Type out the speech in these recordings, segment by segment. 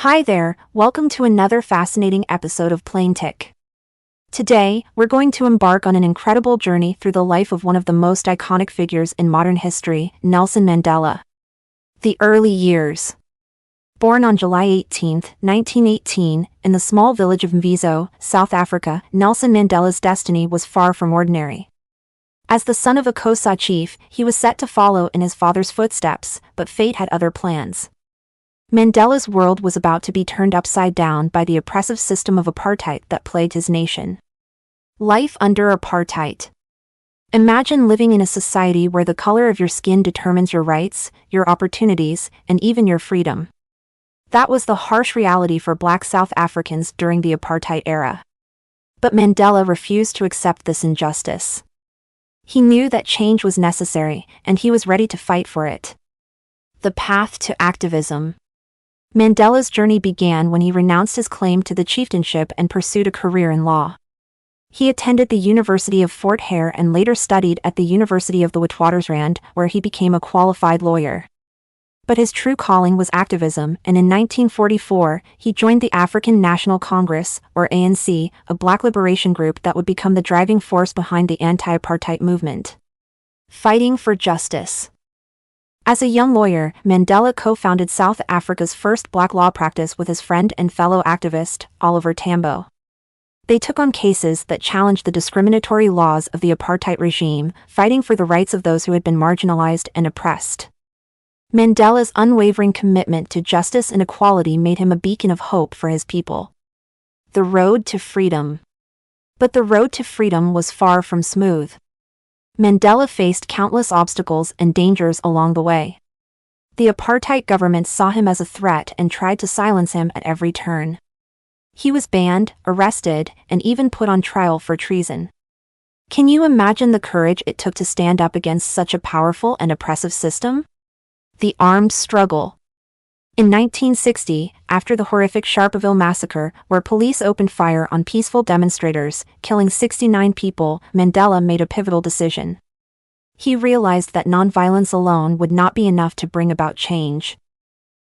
Hi there, welcome to another fascinating episode of Planetic. Today, we're going to embark on an incredible journey through the life of one of the most iconic figures in modern history, Nelson Mandela. The early years. Born on July 18, 1918, in the small village of Mvizo, South Africa, Nelson Mandela's destiny was far from ordinary. As the son of a Xhosa chief, he was set to follow in his father's footsteps, but fate had other plans. Mandela's world was about to be turned upside down by the oppressive system of apartheid that plagued his nation. Life under apartheid. Imagine living in a society where the color of your skin determines your rights, your opportunities, and even your freedom. That was the harsh reality for Black South Africans during the apartheid era. But Mandela refused to accept this injustice. He knew that change was necessary, and he was ready to fight for it. The path to activism. Mandela's journey began when he renounced his claim to the chieftainship and pursued a career in law. He attended the University of Fort Hare and later studied at the University of the Witwatersrand, where he became a qualified lawyer. But his true calling was activism, and in 1944, he joined the African National Congress, or ANC, a black liberation group that would become the driving force behind the anti-apartheid movement. Fighting for justice. As a young lawyer, Mandela co-founded South Africa's first black law practice with his friend and fellow activist, Oliver Tambo. They took on cases that challenged the discriminatory laws of the apartheid regime, fighting for the rights of those who had been marginalized and oppressed. Mandela's unwavering commitment to justice and equality made him a beacon of hope for his people. The road to freedom. But the road to freedom was far from smooth. Mandela faced countless obstacles and dangers along the way. The apartheid government saw him as a threat and tried to silence him at every turn. He was banned, arrested, and even put on trial for treason. Can you imagine the courage it took to stand up against such a powerful and oppressive system? The armed struggle. In 1960, after the horrific Sharpeville massacre, where police opened fire on peaceful demonstrators, killing 69 people, Mandela made a pivotal decision. He realized that nonviolence alone would not be enough to bring about change.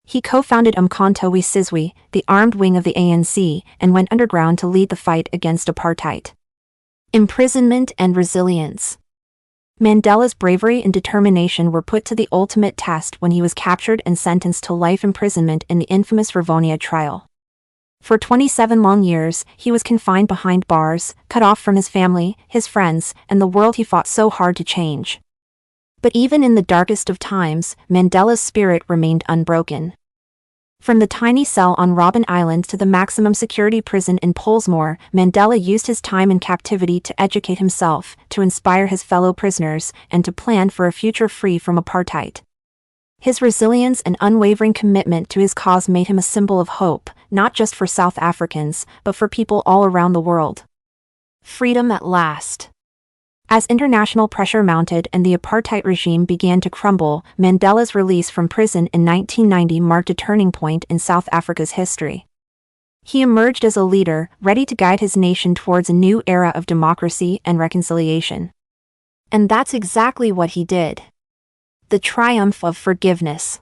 He co-founded Umkhonto we Sizwe, the armed wing of the ANC, and went underground to lead the fight against apartheid. Imprisonment and Resilience. Mandela's bravery and determination were put to the ultimate test when he was captured and sentenced to life imprisonment in the infamous Rivonia trial. For 27 long years, he was confined behind bars, cut off from his family, his friends, and the world he fought so hard to change. But even in the darkest of times, Mandela's spirit remained unbroken. From the tiny cell on Robben Island to the maximum security prison in Pollsmoor, Mandela used his time in captivity to educate himself, to inspire his fellow prisoners, and to plan for a future free from apartheid. His resilience and unwavering commitment to his cause made him a symbol of hope, not just for South Africans, but for people all around the world. Freedom at last. As international pressure mounted and the apartheid regime began to crumble, Mandela's release from prison in 1990 marked a turning point in South Africa's history. He emerged as a leader, ready to guide his nation towards a new era of democracy and reconciliation. And that's exactly what he did. The triumph of forgiveness.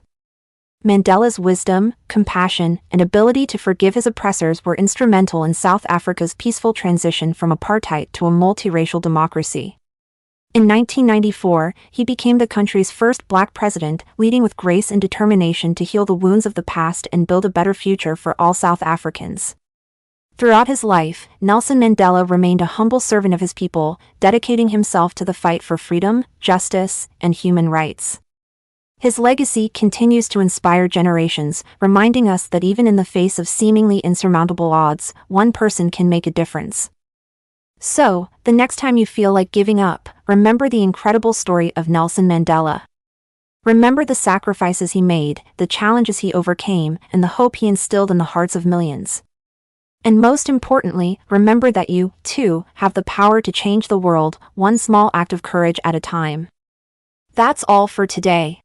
Mandela's wisdom, compassion, and ability to forgive his oppressors were instrumental in South Africa's peaceful transition from apartheid to a multiracial democracy. In 1994, he became the country's first black president, leading with grace and determination to heal the wounds of the past and build a better future for all South Africans. Throughout his life, Nelson Mandela remained a humble servant of his people, dedicating himself to the fight for freedom, justice, and human rights. His legacy continues to inspire generations, reminding us that even in the face of seemingly insurmountable odds, one person can make a difference. So, the next time you feel like giving up, remember the incredible story of Nelson Mandela. Remember the sacrifices he made, the challenges he overcame, and the hope he instilled in the hearts of millions. And most importantly, remember that you, too, have the power to change the world, one small act of courage at a time. That's all for today.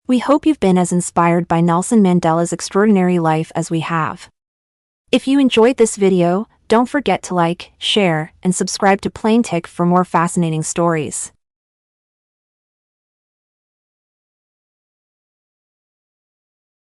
We hope you've been as inspired by Nelson Mandela's extraordinary life as we have. If you enjoyed this video, don't forget to like, share, and subscribe to Planetic for more fascinating stories.